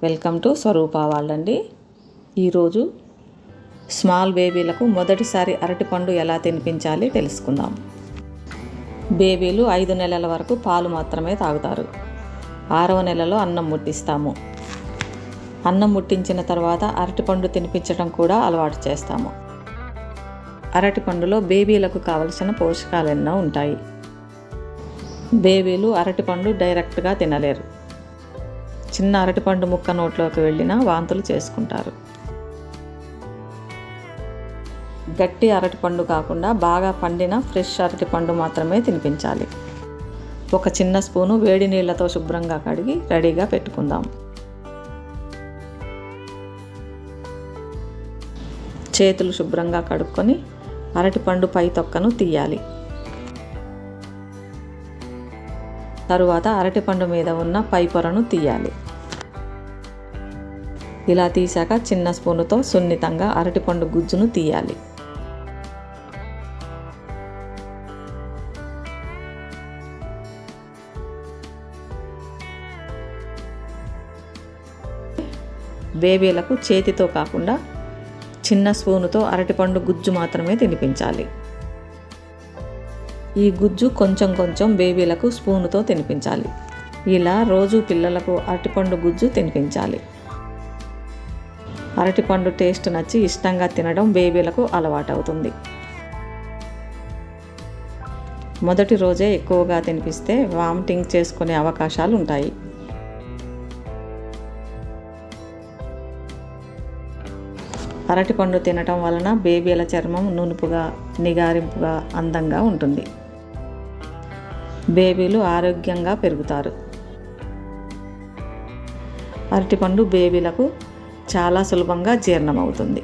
Welcome to స్వరూప వాళ్ళండి. ఈరోజు small బేబీలకు మొదటిసారి అరటిపండు ఎలా తినిపించాలి తెలుసుకుందాం. బేబీలు 5 నెలల వరకు పాలు మాత్రమే తాగుతారు. 6వ నెలలో అన్నం ముట్టిస్తాము. అన్నం ముట్టించిన తర్వాత అరటిపండు తినిపించడం కూడా అలవాటు చేస్తాము. అరటిపండులో బేబీలకు కావలసిన పోషకాలు ఎన్నో ఉంటాయి. బేబీలు అరటిపండు డైరెక్ట్గా తినలేరు. చిన్న అరటిపండు ముక్క నోట్లోకి వెళ్ళినా వాంతులు చేసుకుంటారు. గట్టి అరటిపండు కాకుండా బాగా పండిన ఫ్రెష్ అరటిపండు మాత్రమే తినిపించాలి. ఒక చిన్న స్పూను వేడి నీళ్ళతో శుభ్రంగా కడిగి రెడీగా పెట్టుకుందాం. చేతులు శుభ్రంగా కడుక్కొని అరటిపండు పై తొక్కను తీయాలి. తరువాత అరటిపండు మీద ఉన్న పై పొరను తీయాలి. ఇలా తీసాక చిన్న స్పూనుతో సున్నితంగా అరటిపండు గుజ్జును తీయాలి. బేబీలకు చేతితో కాకుండా చిన్న స్పూనుతో అరటిపండు గుజ్జు మాత్రమే తినిపించాలి. ఈ గుజ్జు కొంచెం కొంచెం బేబీలకు స్పూనుతో తినిపించాలి. ఇలా రోజు పిల్లలకు అరటిపండు గుజ్జు తినిపించాలి. అరటిపండు టేస్ట్ నచ్చి ఇష్టంగా తినడం బేబీలకు అలవాటవుతుంది. మొదటి రోజే ఎక్కువగా తినిపిస్తే వామిటింగ్ చేసుకునే అవకాశాలు ఉంటాయి. అరటిపండు తినటం వలన బేబీల చర్మం నునుపుగా, నిగారింపుగా, అందంగా ఉంటుంది. బేబీలు ఆరోగ్యంగా పెరుగుతారు. అరటిపండు బేబీలకు చాలా సులభంగా జీర్ణమవుతుంది.